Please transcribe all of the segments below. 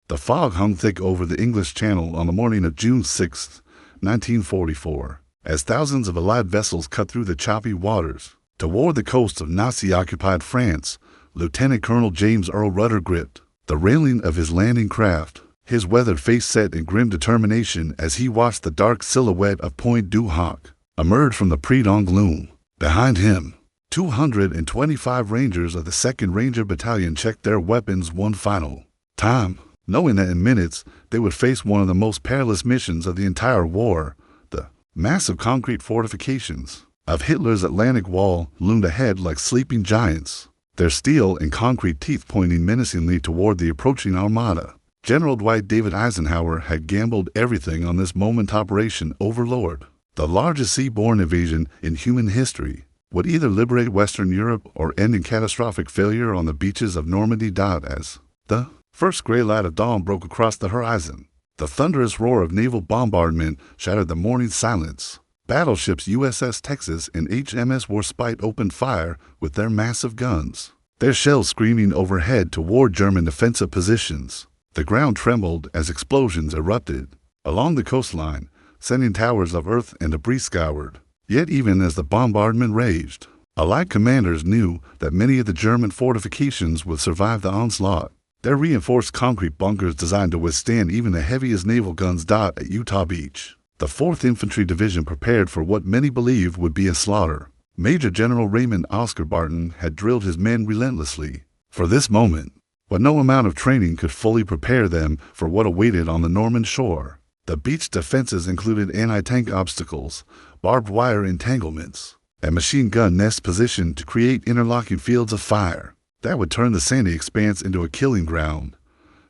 The fog hung thick over the English Channel on the morning of June 6, 1944, as thousands of Allied vessels cut through the choppy waters. Toward the coast of Nazi-occupied France, Lieutenant Colonel James Earl Rudder gripped the railing of his landing craft, his weathered face set in grim determination as he watched the dark silhouette of Point du Hoc emerge from the pre-dawn gloom. Behind him, 225 Rangers of the 2nd Ranger Battalion checked their weapons one final time, knowing that in minutes they would face one of the most perilous missions of the entire war. The massive concrete fortifications of Hitler's Atlantic Wall loomed ahead like sleeping giants, their steel and concrete teeth pointing menacingly toward the approaching armada. General Dwight David Eisenhower had gambled everything on this moment. Operation Overlord, the largest seaborne invasion in human history, would either liberate Western Europe or end in catastrophic failure on the beaches of Normandy. As the first gray light of dawn broke across the horizon, the thunderous roar of naval bombardment shattered the morning silence. Battleships USS Texas and HMS Warspite opened fire with their massive guns, their shells screaming overhead toward German defensive positions. The ground trembled as explosions erupted along the coastline, sending towers of earth and debris skyward. Yet even as the bombardment raged, Allied commanders knew that many of the German fortifications would survive the onslaught. Their reinforced concrete bunkers designed to withstand even the heaviest naval guns. At Utah Beach, the 4th Infantry Division prepared for what many believed would be a slaughter. Major General Raymond Oscar Barton had drilled his men relentlessly for this moment, but no amount of training could fully prepare them for what awaited on the Norman shore. The beach defenses included anti-tank obstacles, barbed wire entanglements, and machine gun nests positioned to create interlocking fields of fire that would turn the sandy expanse into a killing ground.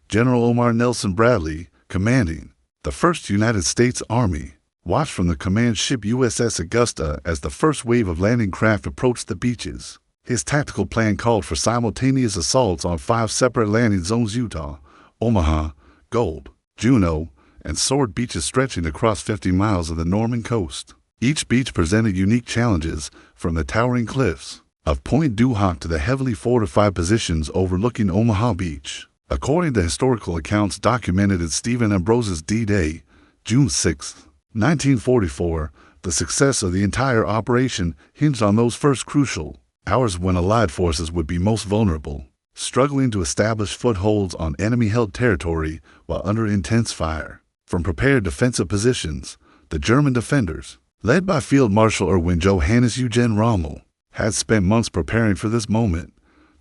General Omar Nelson Bradley, commanding the 1st United States Army, watched from the command ship USS Augusta as the first wave of landing craft approached the beaches. His tactical plan called for simultaneous assaults on 5 separate landing zones: Utah, Omaha, Gold, Juneau, and Sword beaches stretching across 50 miles of the Norman coast. Each beach presented unique challenges, from the towering cliffs of Point du Hoc to the heavily fortified positions overlooking Omaha Beach. According to historical accounts documented in Stephen Ambrose's D-Day, June 6, 1944, the success of the entire operation hinged on those first crucial hours when Allied forces would be most vulnerable, struggling to establish footholds on enemy-held territory while under intense fire. From prepared defensive positions, the German defenders, led by Field Marshal Erwin Johannes Eugen Rommel, had spent months preparing for this moment.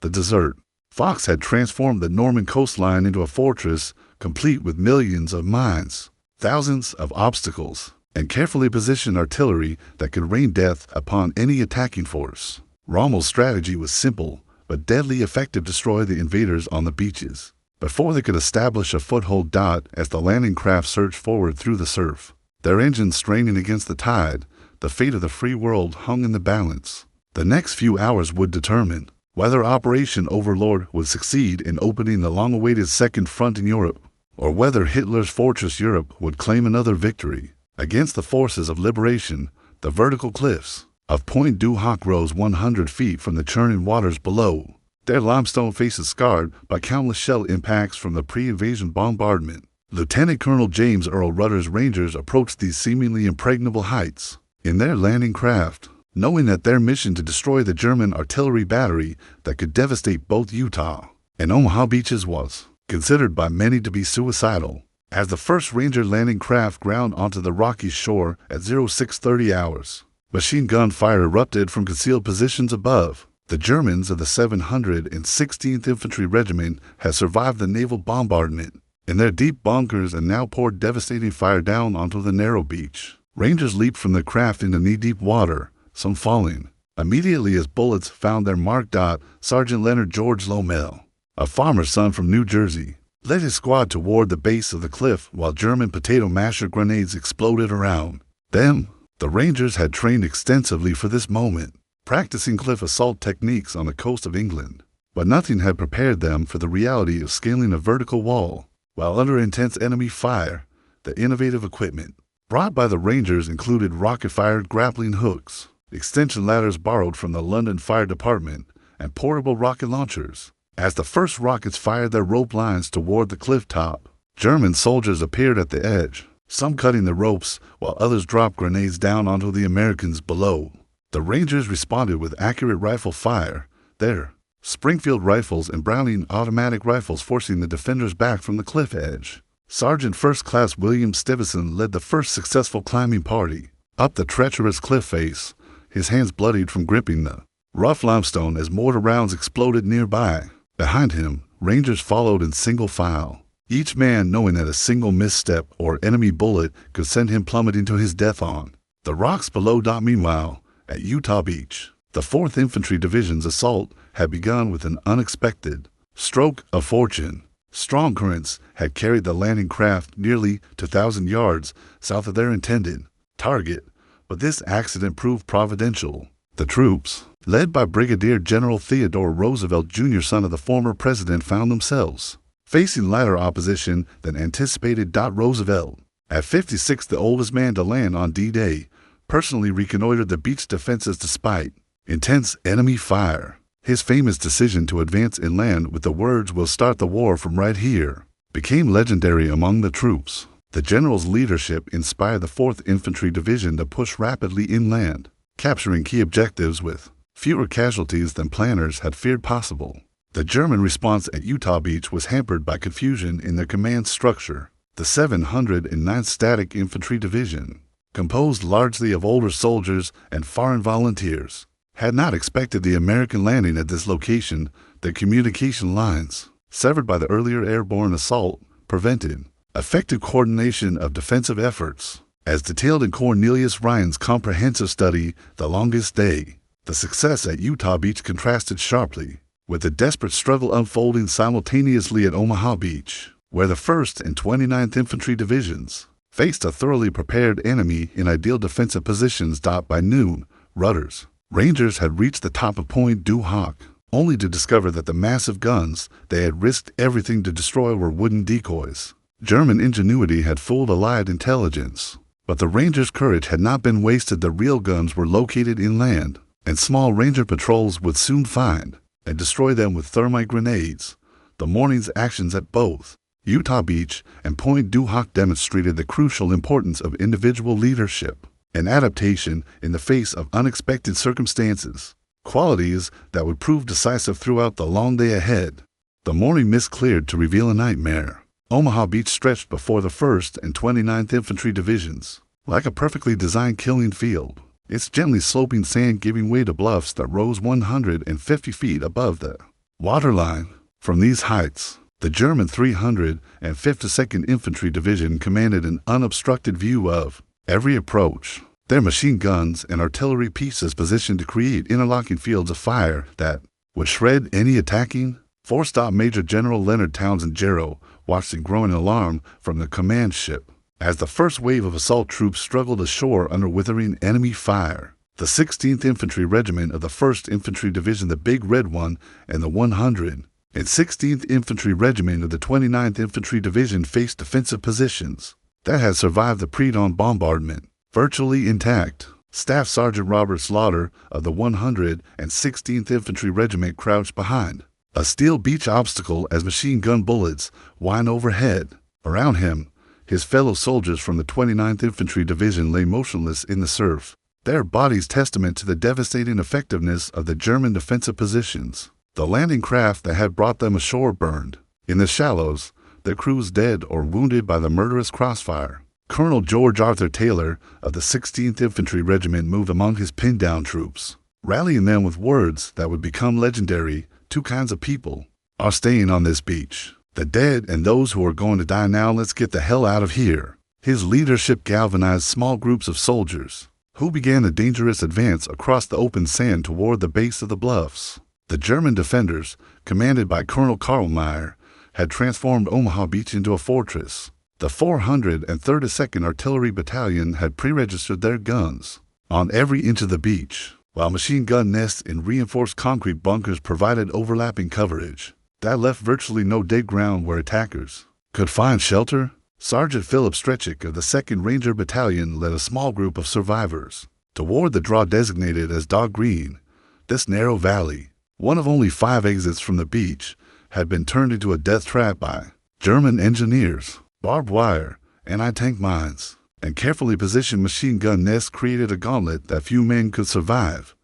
The desert Fox had transformed the Norman coastline into a fortress complete with millions of mines, thousands of obstacles, and carefully positioned artillery that could rain death upon any attacking force. Rommel's strategy was simple but deadly effective: destroy the invaders on the beaches before they could establish a foothold. As the landing craft surged forward through the surf, their engines straining against the tide, the fate of the free world hung in the balance. The next few hours would determine whether Operation Overlord would succeed in opening the long-awaited Second Front in Europe, or whether Hitler's Fortress Europe would claim another victory. Against the forces of liberation, the vertical cliffs of Point du Hoc rose 100 feet from the churning waters below, their limestone faces scarred by countless shell impacts from the pre-invasion bombardment. Lieutenant Colonel James Earl Rudder's Rangers approached these seemingly impregnable heights in their landing craft, knowing that their mission to destroy the German artillery battery that could devastate both Utah and Omaha beaches was considered by many to be suicidal. As the first Ranger landing craft ground onto the rocky shore at 0630 hours, machine gun fire erupted from concealed positions above. The Germans of the 716th Infantry Regiment had survived the naval bombardment in their deep bunkers and now poured devastating fire down onto the narrow beach. Rangers leaped from the craft into knee-deep water, some falling immediately as bullets found their mark. Sergeant Leonard George Lomel, a farmer's son from New Jersey, led his squad toward the base of the cliff while German potato masher grenades exploded around them. The Rangers had trained extensively for this moment, practicing cliff assault techniques on the coast of England, but nothing had prepared them for the reality of scaling a vertical wall while under intense enemy fire. The innovative equipment brought by the Rangers included rocket-fired grappling hooks, extension ladders borrowed from the London Fire Department, and portable rocket launchers. As the first rockets fired their rope lines toward the cliff top, German soldiers appeared at the edge, some cutting the ropes while others dropped grenades down onto the Americans below. The Rangers responded with accurate rifle fire, their Springfield rifles and Browning automatic rifles forcing the defenders back from the cliff edge. Sergeant First Class William Stevison led the first successful climbing party up the treacherous cliff face, his hands bloodied from gripping the rough limestone as mortar rounds exploded nearby. Behind him, Rangers followed in single file, each man knowing that a single misstep or enemy bullet could send him plummeting to his death on the rocks below. Meanwhile, at Utah Beach, the 4th Infantry Division's assault had begun with an unexpected stroke of fortune. Strong currents had carried the landing craft nearly 2,000 yards south of their intended target, but this accident proved providential. The troops, led by Brigadier General Theodore Roosevelt Jr., son of the former president, found themselves facing lighter opposition than anticipated. Roosevelt, at 56, the oldest man to land on D-Day, personally reconnoitered the beach defenses despite intense enemy fire. His famous decision to advance inland with the words "We'll start the war from right here" became legendary among the troops. The general's leadership inspired the 4th Infantry Division to push rapidly inland, capturing key objectives with fewer casualties than planners had feared possible. The German response at Utah Beach was hampered by confusion in their command structure. The 709th Static Infantry Division, composed largely of older soldiers and foreign volunteers, had not expected the American landing at this location. The communication lines, severed by the earlier airborne assault, prevented effective coordination of defensive efforts. As detailed in Cornelius Ryan's comprehensive study, The Longest Day, the success at Utah Beach contrasted sharply with the desperate struggle unfolding simultaneously at Omaha Beach, where the 1st and 29th Infantry Divisions faced a thoroughly prepared enemy in ideal defensive positions. By noon, Rudder's Rangers had reached the top of Point du Hoc, only to discover that the massive guns they had risked everything to destroy were wooden decoys. German ingenuity had fooled Allied intelligence, but the Rangers' courage had not been wasted. The real guns were located inland, and small Ranger patrols would soon find and destroy them with thermite grenades. The morning's actions at both Utah Beach and Point du Hoc demonstrated the crucial importance of individual leadership and adaptation in the face of unexpected circumstances, qualities that would prove decisive throughout the long day ahead. The morning mist cleared to reveal a nightmare. Omaha Beach stretched before the 1st and 29th Infantry Divisions, like a perfectly designed killing field, its gently sloping sand giving way to bluffs that rose 150 feet above the waterline. From these heights, the German 352nd Infantry Division commanded an unobstructed view of every approach, their machine guns and artillery pieces positioned to create interlocking fields of fire that would shred any attacking. 4-Star Major General Leonard Townsend Jarrow watched in growing alarm from the command ship as the first wave of assault troops struggled ashore under withering enemy fire. The 16th Infantry Regiment of the 1st Infantry Division, the Big Red One, and the 116th Infantry Regiment of the 29th Infantry Division faced defensive positions that had survived the pre-dawn bombardment, virtually intact. Staff Sergeant Robert Slaughter of the 116th Infantry Regiment crouched behind a steel beach obstacle as machine gun bullets whined overhead. Around him, his fellow soldiers from the 29th Infantry Division lay motionless in the surf, their bodies testament to the devastating effectiveness of the German defensive positions. The landing craft that had brought them ashore burned in the shallows, their crews dead or wounded by the murderous crossfire. Colonel George Arthur Taylor of the 16th Infantry Regiment moved among his pinned-down troops, rallying them with words that would become legendary. 2 kinds of people are staying on this beach: the dead and those who are going to die now. Let's get the hell out of here. His leadership galvanized small groups of soldiers, who began a dangerous advance across the open sand toward the base of the bluffs. The German defenders, commanded by Colonel Karl Meyer, had transformed Omaha Beach into a fortress. The 432nd Artillery Battalion had pre-registered their guns on every inch of the beach, while machine gun nests in reinforced concrete bunkers provided overlapping coverage that left virtually no dead ground where attackers could find shelter. Sergeant Philip Stretchick of the 2nd Ranger Battalion led a small group of survivors toward the draw designated as Dog Green. This narrow valley, one of only 5 exits from the beach, had been turned into a death trap by German engineers. Barbed wire, anti-tank mines, and carefully positioned machine gun nests created a gauntlet that few men could survive.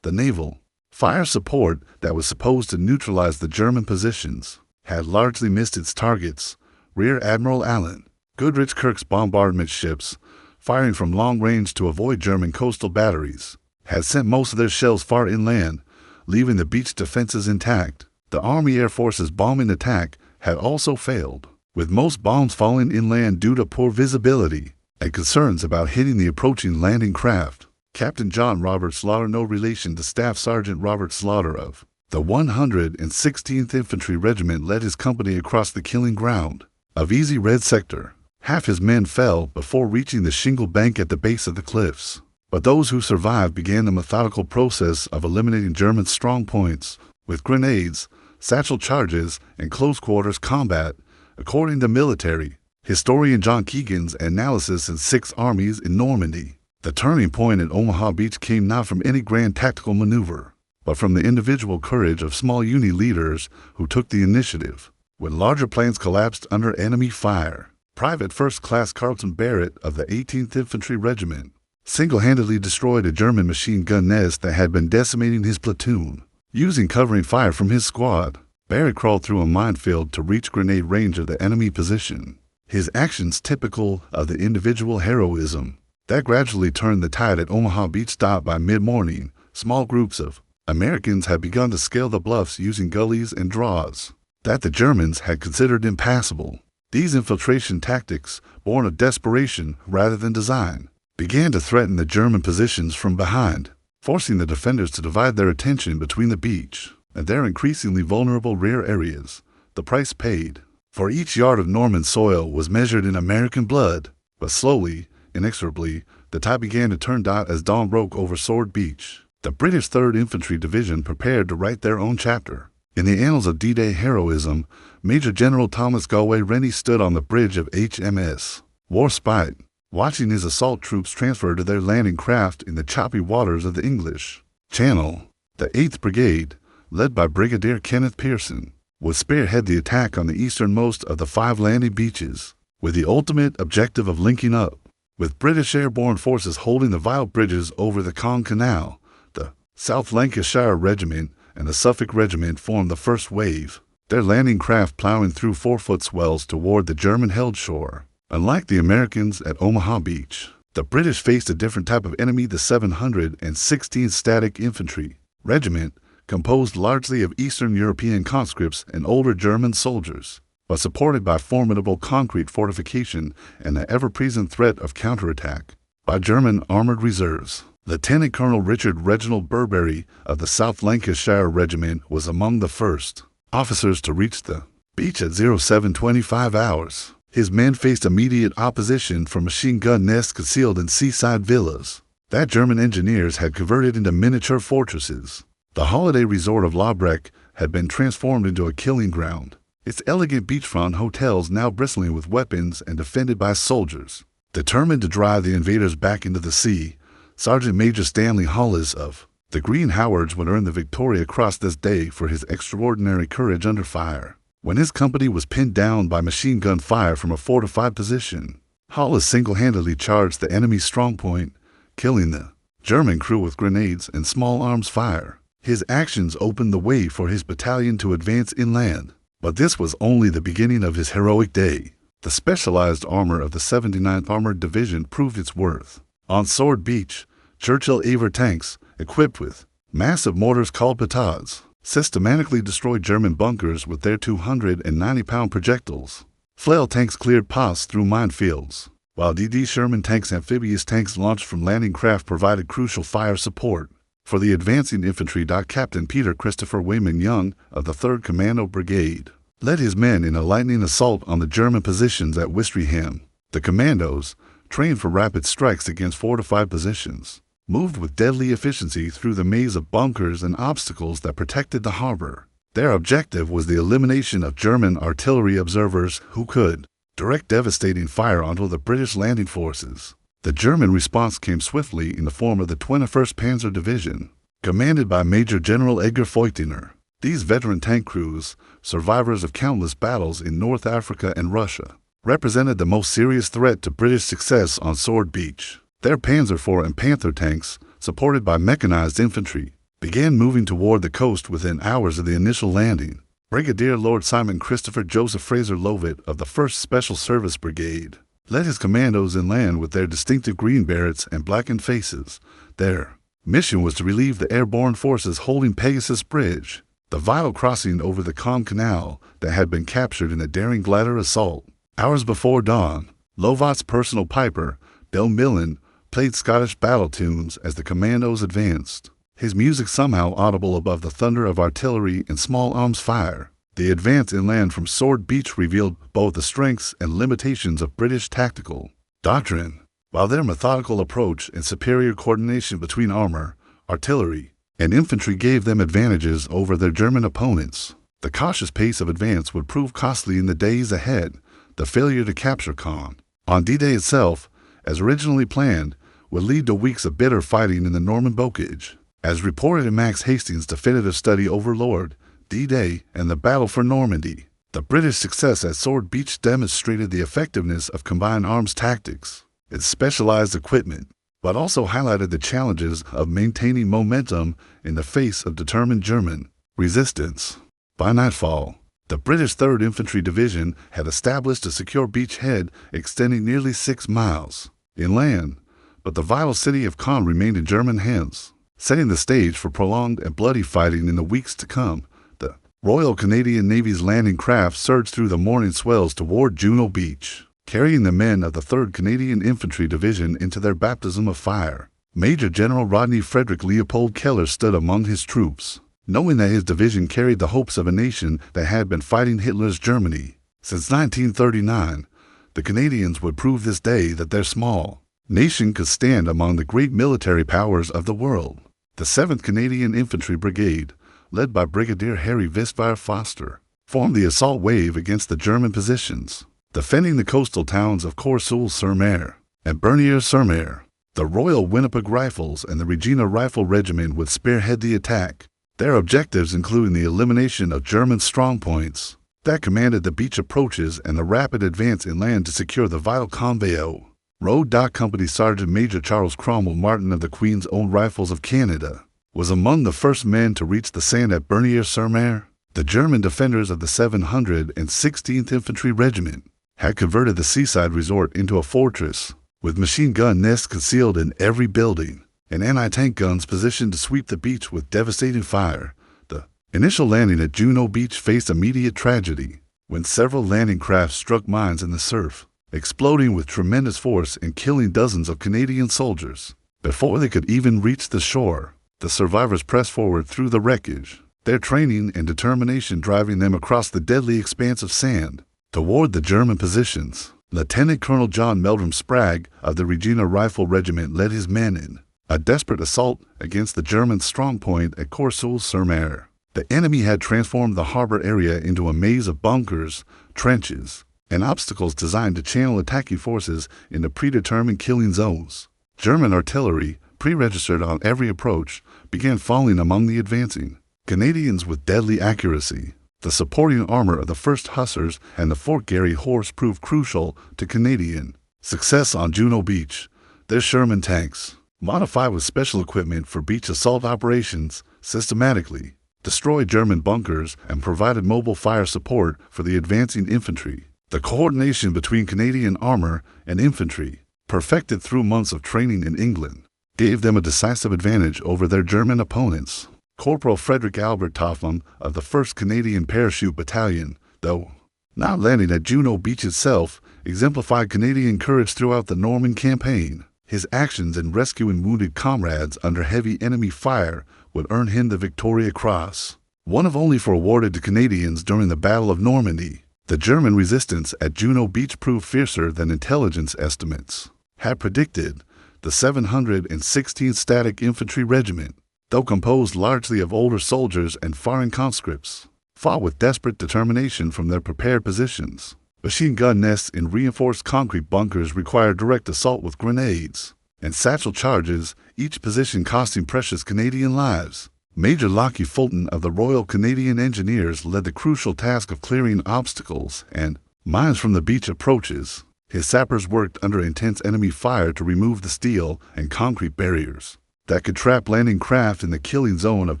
The naval fire support that was supposed to neutralize the German positions had largely missed its targets. Rear Admiral Allen Goodrich Kirk's bombardment ships, firing from long range to avoid German coastal batteries, had sent most of their shells far inland, leaving the beach defenses intact. The Army Air Force's bombing attack had also failed, with most bombs falling inland due to poor visibility and concerns about hitting the approaching landing craft. Captain John Robert Slaughter, no relation to Staff Sergeant Robert Slaughter of the 116th Infantry Regiment, led his company across the killing ground of Easy Red Sector. Half his men fell before reaching the shingle bank at the base of the cliffs, but those who survived began the methodical process of eliminating German strong points with grenades, satchel charges, and close-quarters combat, according to military historian John Keegan's analysis in 6 armies in Normandy. The turning point at Omaha Beach came not from any grand tactical maneuver, but from the individual courage of small unit leaders who took the initiative. When larger planes collapsed under enemy fire, Private First Class Carlton Barrett of the 18th Infantry Regiment single-handedly destroyed a German machine gun nest that had been decimating his platoon. Using covering fire from his squad, Barrett crawled through a minefield to reach grenade range of the enemy position. His actions typical of the individual heroism that gradually turned the tide at Omaha Beach. By mid-morning, small groups of Americans had begun to scale the bluffs using gullies and draws that the Germans had considered impassable. These infiltration tactics, born of desperation rather than design, began to threaten the German positions from behind, forcing the defenders to divide their attention between the beach and their increasingly vulnerable rear areas. The price paid for each yard of Norman soil was measured in American blood, but slowly, inexorably, the tide began to turn as dawn broke over Sword Beach. The British 3rd Infantry Division prepared to write their own chapter. In the annals of D-Day heroism, Major General Thomas Galway Rennie stood on the bridge of HMS Warspite, watching his assault troops transfer to their landing craft in the choppy waters of the English Channel. The 8th Brigade, led by Brigadier Kenneth Pearson, would spearhead the attack on the easternmost of the 5 landing beaches, with the ultimate objective of linking up with British airborne forces holding the vital bridges over the Caen Canal. The South Lancashire Regiment and the Suffolk Regiment formed the first wave, their landing craft plowing through 4-foot swells toward the German-held shore. Unlike the Americans at Omaha Beach, the British faced a different type of enemy, the 716th Static Infantry Regiment, composed largely of Eastern European conscripts and older German soldiers, but supported by formidable concrete fortification and the ever-present threat of counterattack by German armored reserves. Lieutenant Colonel Richard Reginald Burberry of the South Lancashire Regiment was among the first officers to reach the beach at 07:25 hours. His men faced immediate opposition from machine gun nests concealed in seaside villas that German engineers had converted into miniature fortresses. The holiday resort of Lobrecht had been transformed into a killing ground, its elegant beachfront hotels now bristling with weapons and defended by soldiers. Determined to drive the invaders back into the sea, Sergeant Major Stanley Hollis of the Green Howards would earn the Victoria Cross this day for his extraordinary courage under fire. When his company was pinned down by machine gun fire from a fortified position, Hollis single-handedly charged the enemy's strongpoint, killing the German crew with grenades and small arms fire. His actions opened the way for his battalion to advance inland, but this was only the beginning of his heroic day. The specialized armor of the 79th Armored Division proved its worth. On Sword Beach, Churchill Aver tanks, equipped with massive mortars called petards, systematically destroyed German bunkers with their 290-pound projectiles. Flail tanks cleared paths through minefields, while D.D. Sherman tanks, amphibious tanks launched from landing craft, provided crucial fire support for the advancing infantry. Captain Peter Christopher Wayman Young of the 3rd Commando Brigade led his men in a lightning assault on the German positions at Wistreham. The commandos, trained for rapid strikes against fortified positions, moved with deadly efficiency through the maze of bunkers and obstacles that protected the harbor. Their objective was the elimination of German artillery observers who could direct devastating fire onto the British landing forces. The German response came swiftly in the form of the 21st Panzer Division, commanded by Major General Edgar Feuchtinger. These veteran tank crews, survivors of countless battles in North Africa and Russia, represented the most serious threat to British success on Sword Beach. Their Panzer IV and Panther tanks, supported by mechanized infantry, began moving toward the coast within hours of the initial landing. Brigadier Lord Simon Christopher Joseph Fraser Lovett of the 1st Special Service Brigade led his commandos inland with their distinctive green berets and blackened faces. Their mission was to relieve the airborne forces holding Pegasus Bridge, the vital crossing over the Caen Canal that had been captured in a daring glider assault. Hours before dawn, Lovett's personal piper, Bill Millen, played Scottish battle tunes as the commandos advanced, his music somehow audible above the thunder of artillery and small arms fire. The advance inland from Sword Beach revealed both the strengths and limitations of British tactical doctrine. While their methodical approach and superior coordination between armor, artillery, and infantry gave them advantages over their German opponents, the cautious pace of advance would prove costly in the days ahead. The failure to capture Caen on D-Day itself, as originally planned, would lead to weeks of bitter fighting in the Norman bocage. As reported in Max Hastings' definitive study Overlord, D-Day, and the Battle for Normandy, the British success at Sword Beach demonstrated the effectiveness of combined arms tactics, its specialized equipment, but also highlighted the challenges of maintaining momentum in the face of determined German resistance. By nightfall, the British 3rd Infantry Division had established a secure beachhead extending nearly 6 miles inland, but the vital city of Caen remained in German hands, setting the stage for prolonged and bloody fighting in the weeks to come. The Royal Canadian Navy's landing craft surged through the morning swells toward Juno Beach, carrying the men of the 3rd Canadian Infantry Division into their baptism of fire. Major General Rodney Frederick Leopold Keller stood among his troops, knowing that his division carried the hopes of a nation that had been fighting Hitler's Germany. Since 1939, the Canadians would prove this day that their small nation could stand among the great military powers of the world. The 7th Canadian Infantry Brigade, led by Brigadier Harry Visvire Foster, formed the assault wave against the German positions, defending the coastal towns of Courseulles-sur-Mer and Bernier-sur-Mer. The Royal Winnipeg Rifles and the Regina Rifle Regiment would spearhead the attack, their objectives including the elimination of German strongpoints that commanded the beach approaches and the rapid advance inland to secure the vital Conveo Road. Company Sergeant Major Charles Cromwell Martin of the Queen's Own Rifles of Canada was among the first men to reach the sand at Bernier-sur-Mer. The German defenders of the 716th Infantry Regiment had converted the seaside resort into a fortress, with machine gun nests concealed in every building and anti-tank guns positioned to sweep the beach with devastating fire. The initial landing at Juno Beach faced immediate tragedy when several landing craft struck mines in the surf, exploding with tremendous force and killing dozens of Canadian soldiers. Before they could even reach the shore, the survivors pressed forward through the wreckage, their training and determination driving them across the deadly expanse of sand toward the German positions. Lieutenant Colonel John Meldrum Spragg of the Regina Rifle Regiment led his men in a desperate assault against the German strongpoint at Courseulles-sur-Mer. The enemy had transformed the harbor area into a maze of bunkers, trenches, and obstacles designed to channel attacking forces into predetermined killing zones. German artillery, pre-registered on every approach, began falling among the advancing Canadians with deadly accuracy. The supporting armor of the 1st Hussars and the Fort Garry Horse proved crucial to Canadian success on Juno Beach. Their Sherman tanks, modified with special equipment for beach assault operations, systematically destroyed German bunkers and provided mobile fire support for the advancing infantry. The coordination between Canadian armor and infantry, perfected through months of training in England, gave them a decisive advantage over their German opponents. Corporal Frederick Albert Topham of the 1st Canadian Parachute Battalion, though not landing at Juno Beach itself, exemplified Canadian courage throughout the Norman campaign. His actions in rescuing wounded comrades under heavy enemy fire would earn him the Victoria Cross, one of only 4 awarded to Canadians during the Battle of Normandy. The German resistance at Juno Beach proved fiercer than intelligence estimates had predicted. The 716th Static Infantry Regiment, though composed largely of older soldiers and foreign conscripts, fought with desperate determination from their prepared positions. Machine gun nests in reinforced concrete bunkers required direct assault with grenades and satchel charges, each position costing precious Canadian lives. Major Lockie Fulton of the Royal Canadian Engineers led the crucial task of clearing obstacles and mines from the beach approaches. His sappers worked under intense enemy fire to remove the steel and concrete barriers that could trap landing craft in the killing zone of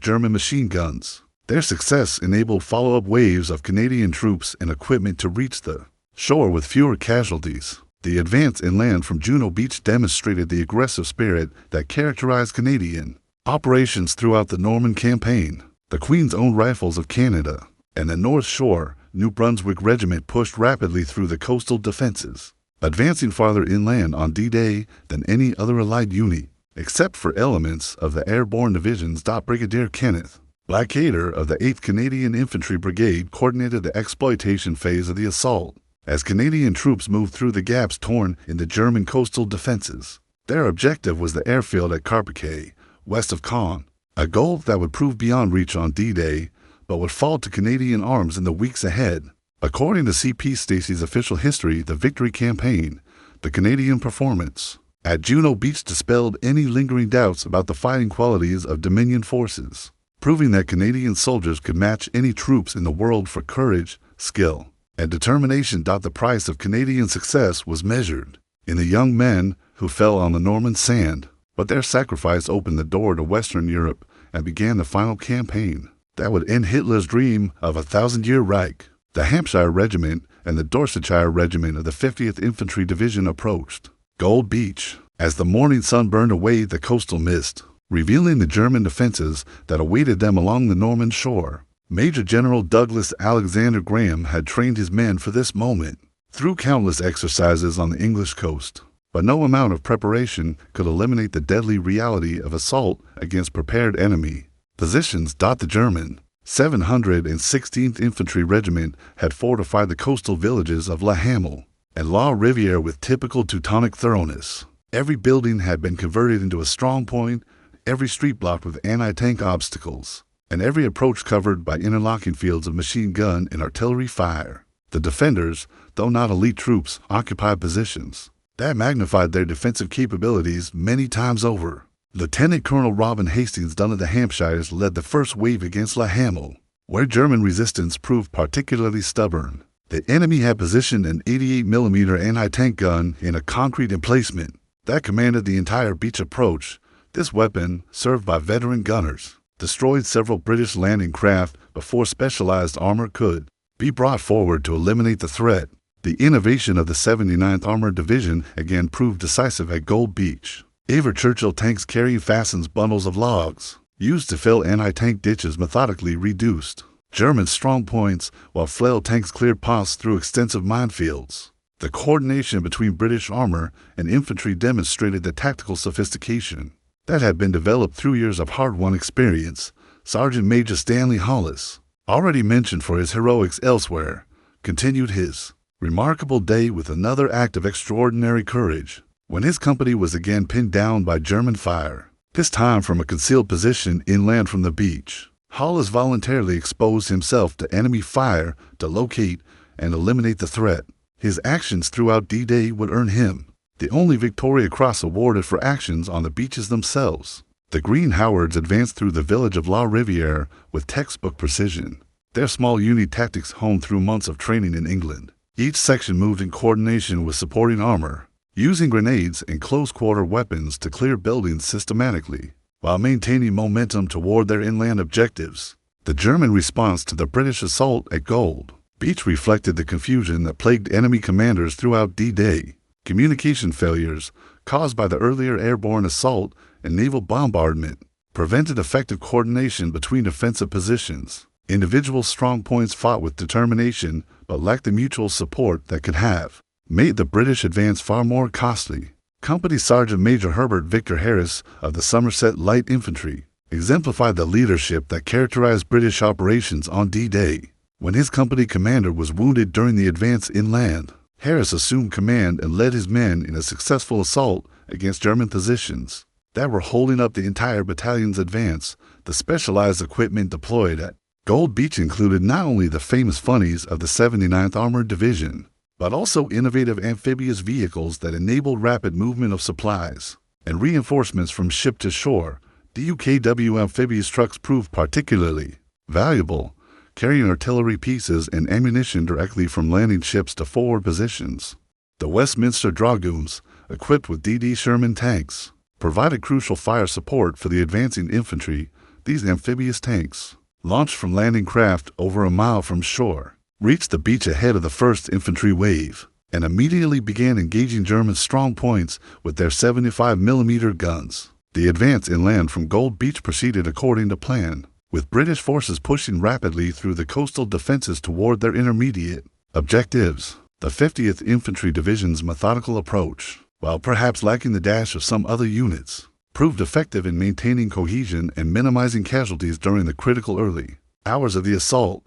German machine guns. Their success enabled follow-up waves of Canadian troops and equipment to reach the shore with fewer casualties. The advance inland from Juno Beach demonstrated the aggressive spirit that characterized Canadian operations throughout the Normandy campaign. The Queen's Own Rifles of Canada and the North Shore New Brunswick Regiment pushed rapidly through the coastal defenses, advancing farther inland on D-Day than any other Allied unit, except for elements of the airborne divisions. Brigadier Kenneth Blackadder of the 8th Canadian Infantry Brigade coordinated the exploitation phase of the assault. As Canadian troops moved through the gaps torn in the German coastal defenses, their objective was the airfield at Carpiquet, west of Caen, a goal that would prove beyond reach on D-Day, but would fall to Canadian arms in the weeks ahead. According to C.P. Stacey's official history, the victory campaign, the Canadian performance at Juno Beach dispelled any lingering doubts about the fighting qualities of Dominion forces, proving that Canadian soldiers could match any troops in the world for courage, skill, and determination. The price of Canadian success was measured in the young men who fell on the Norman sand, but their sacrifice opened the door to Western Europe and began the final campaign that would end Hitler's dream of a 1,000-year Reich. The Hampshire Regiment and the Dorsetshire Regiment of the 50th Infantry Division approached Gold Beach as the morning sun burned away the coastal mist, revealing the German defenses that awaited them along the Norman shore. Major General Douglas Alexander Graham had trained his men for this moment through countless exercises on the English coast, but no amount of preparation could eliminate the deadly reality of assault against prepared enemy positions. The German 716th Infantry Regiment had fortified the coastal villages of La Hamel and La Riviere with typical Teutonic thoroughness. Every building had been converted into a strong point, every street blocked with anti-tank obstacles, and every approach covered by interlocking fields of machine gun and artillery fire. The defenders, though not elite troops, occupied positions that magnified their defensive capabilities many times over. Lieutenant Colonel Robin Hastings Dunn of the Hampshires led the first wave against La Hamel, where German resistance proved particularly stubborn. The enemy had positioned an 88mm anti-tank gun in a concrete emplacement that commanded the entire beach approach. This weapon, served by veteran gunners, destroyed several British landing craft before specialized armor could be brought forward to eliminate the threat. The innovation of the 79th Armored Division again proved decisive at Gold Beach. Aver Churchill tanks carrying fastened bundles of logs, used to fill anti-tank ditches, methodically reduced German strong points, while flail tanks cleared paths through extensive minefields. The coordination between British armor and infantry demonstrated the tactical sophistication that had been developed through years of hard-won experience. Sergeant Major Stanley Hollis, already mentioned for his heroics elsewhere, continued his remarkable day with another act of extraordinary courage when his company was again pinned down by German fire, this time from a concealed position inland from the beach. Hollis voluntarily exposed himself to enemy fire to locate and eliminate the threat. His actions throughout D-Day would earn him the only Victoria Cross awarded for actions on the beaches themselves. The Green Howards advanced through the village of La Riviere with textbook precision, their small unit tactics honed through months of training in England. Each section moved in coordination with supporting armor, using grenades and close-quarter weapons to clear buildings systematically, while maintaining momentum toward their inland objectives. The German response to the British assault at Gold Beach reflected the confusion that plagued enemy commanders throughout D-Day. Communication failures, caused by the earlier airborne assault and naval bombardment, prevented effective coordination between defensive positions. Individual strong points fought with determination but lacked the mutual support that could have made the British advance far more costly. Company Sergeant Major Herbert Victor Harris of the Somerset Light Infantry exemplified the leadership that characterized British operations on D-Day. When his company commander was wounded during the advance inland, Harris assumed command and led his men in a successful assault against German positions that were holding up the entire battalion's advance. The specialized equipment deployed at Gold Beach included not only the famous funnies of the 79th Armored Division, but also innovative amphibious vehicles that enabled rapid movement of supplies and reinforcements from ship to shore. DUKW amphibious trucks proved particularly valuable, carrying artillery pieces and ammunition directly from landing ships to forward positions. The Westminster Dragoons, equipped with D.D. Sherman tanks, provided crucial fire support for the advancing infantry. These amphibious tanks, launched from landing craft over a mile from shore, reached the beach ahead of the first infantry wave and immediately began engaging German strong points with their 75mm guns. The advance inland from Gold Beach proceeded according to plan, with British forces pushing rapidly through the coastal defenses toward their intermediate objectives. The 50th Infantry Division's methodical approach, while perhaps lacking the dash of some other units, proved effective in maintaining cohesion and minimizing casualties during the critical early hours of the assault.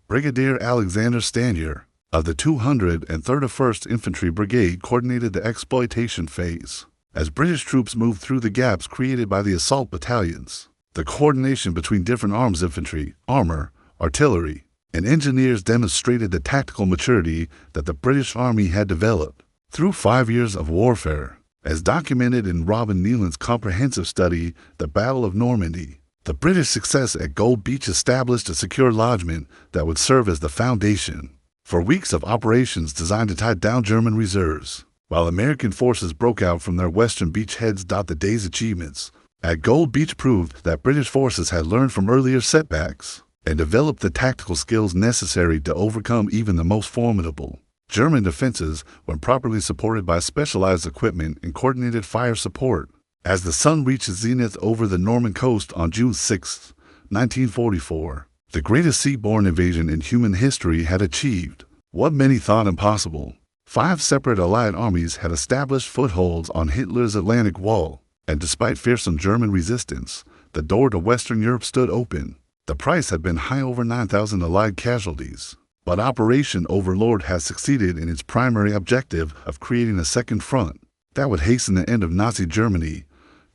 Brigadier Alexander Stanier of the 231st Infantry Brigade coordinated the exploitation phase. As British troops moved through the gaps created by the assault battalions, the coordination between different arms infantry, armor, artillery, and engineers demonstrated the tactical maturity that the British Army had developed through 5 years of warfare. As documented in Robin Nealon's comprehensive study, The Battle of Normandy, the British success at Gold Beach established a secure lodgment that would serve as the foundation for weeks of operations designed to tie down German reserves. While American forces broke out from their western beachheads, the day's achievements at Gold Beach proved that British forces had learned from earlier setbacks and developed the tactical skills necessary to overcome even the most formidable German defenses when properly supported by specialized equipment and coordinated fire support. As the sun reached its zenith over the Norman coast on June 6, 1944, the greatest seaborne invasion in human history had achieved what many thought impossible. 5 separate Allied armies had established footholds on Hitler's Atlantic Wall, and despite fearsome German resistance, the door to Western Europe stood open. The price had been high, over 9,000 Allied casualties, but Operation Overlord had succeeded in its primary objective of creating a second front that would hasten the end of Nazi Germany.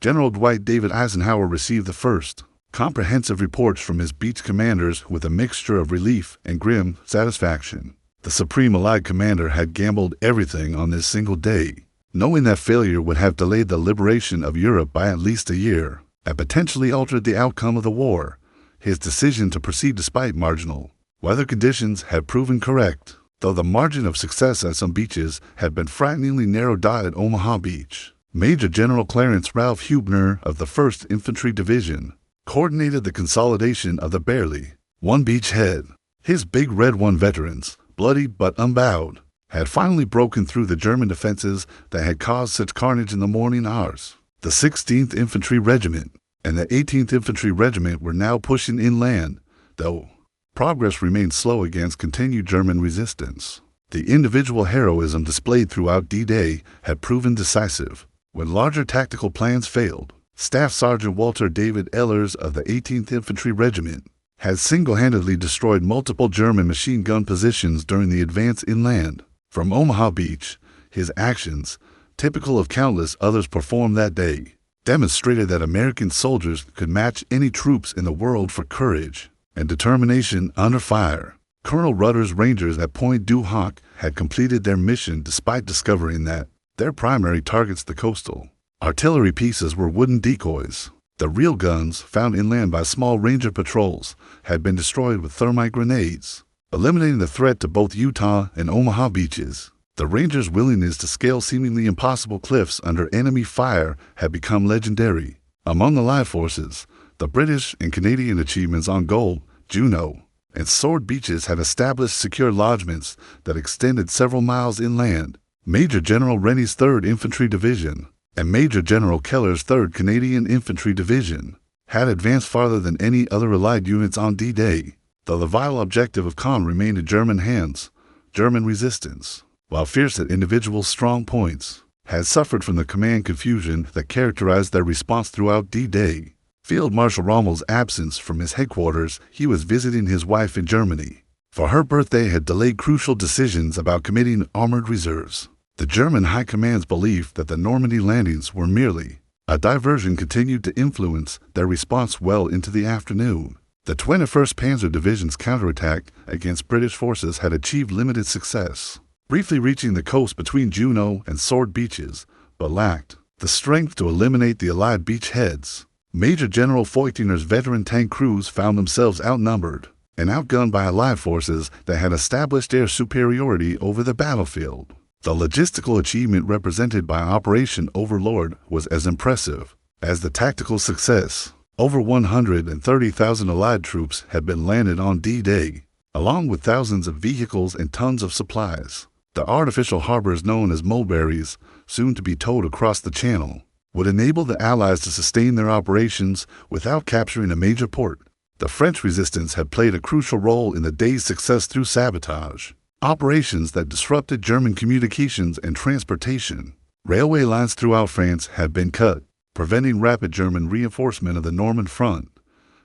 General Dwight David Eisenhower received the first comprehensive reports from his beach commanders with a mixture of relief and grim satisfaction. The Supreme Allied commander had gambled everything on this single day, knowing that failure would have delayed the liberation of Europe by at least a year and potentially altered the outcome of the war. His decision to proceed despite marginal weather conditions had proven correct, though the margin of success at some beaches had been frighteningly narrowed at Omaha Beach. Major General Clarence Ralph Hubner of the 1st Infantry Division coordinated the consolidation of the barely one beachhead. His Big Red One veterans, bloody but unbowed, had finally broken through the German defenses that had caused such carnage in the morning hours. The 16th Infantry Regiment and the 18th Infantry Regiment were now pushing inland, though progress remained slow against continued German resistance. The individual heroism displayed throughout D-Day had proven decisive. When larger tactical plans failed, Staff Sergeant Walter David Ehlers of the 18th Infantry Regiment had single-handedly destroyed multiple German machine gun positions during the advance inland. From Omaha Beach, his actions, typical of countless others performed that day, demonstrated that American soldiers could match any troops in the world for courage and determination under fire. Colonel Rutter's Rangers at Point du Hoc had completed their mission despite discovering that their primary targets, the coastal artillery pieces, were wooden decoys. The real guns, found inland by small Ranger patrols, had been destroyed with thermite grenades, eliminating the threat to both Utah and Omaha beaches. The Rangers' willingness to scale seemingly impossible cliffs under enemy fire had become legendary. Among Allied forces, the British and Canadian achievements on Gold, Juno, and Sword beaches had established secure lodgments that extended several miles inland. Major General Rennie's 3rd Infantry Division and Major General Keller's 3rd Canadian Infantry Division had advanced farther than any other Allied units on D-Day, though the vital objective of Caen remained in German hands. German resistance, while fierce at individual strong points, had suffered from the command confusion that characterized their response throughout D-Day. Field Marshal Rommel's absence from his headquarters, he was visiting his wife in Germany, for her birthday, had delayed crucial decisions about committing armored reserves. The German High Command's belief that the Normandy landings were merely a diversion continued to influence their response well into the afternoon. The 21st Panzer Division's counterattack against British forces had achieved limited success, briefly reaching the coast between Juno and Sword beaches, but lacked the strength to eliminate the Allied beachheads. Major General Feuchtinger's veteran tank crews found themselves outnumbered and outgunned by Allied forces that had established air superiority over the battlefield. The logistical achievement represented by Operation Overlord was as impressive as the tactical success. Over 130,000 Allied troops had been landed on D-Day, along with thousands of vehicles and tons of supplies. The artificial harbors known as mulberries, soon to be towed across the Channel, would enable the Allies to sustain their operations without capturing a major port. The French resistance had played a crucial role in the day's success through sabotage, operations that disrupted German communications and transportation. Railway lines throughout France had been cut, preventing rapid German reinforcement of the Norman front.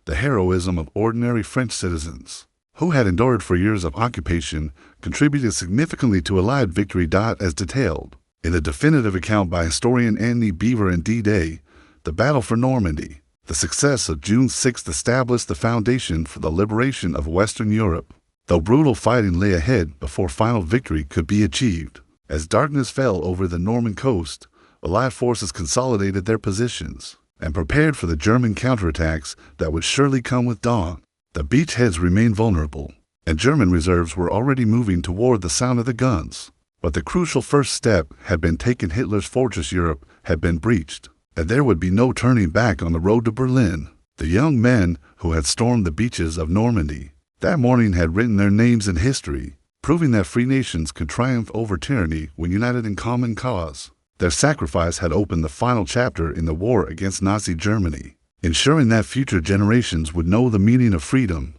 The heroism of ordinary French citizens, who had endured for years of occupation, contributed significantly to Allied victory. As detailed in the definitive account by historian Anthony Beaver in D-Day, the Battle for Normandy. The success of June 6 established the foundation for the liberation of Western Europe, though brutal fighting lay ahead before final victory could be achieved. As darkness fell over the Norman coast, Allied forces consolidated their positions and prepared for the German counterattacks that would surely come with dawn. The beachheads remained vulnerable, and German reserves were already moving toward the sound of the guns. But the crucial first step had been taken. Hitler's fortress Europe had been breached, and there would be no turning back on the road to Berlin. The young men who had stormed the beaches of Normandy that morning had written their names in history, proving that free nations could triumph over tyranny when united in common cause. Their sacrifice had opened the final chapter in the war against Nazi Germany, ensuring that future generations would know the meaning of freedom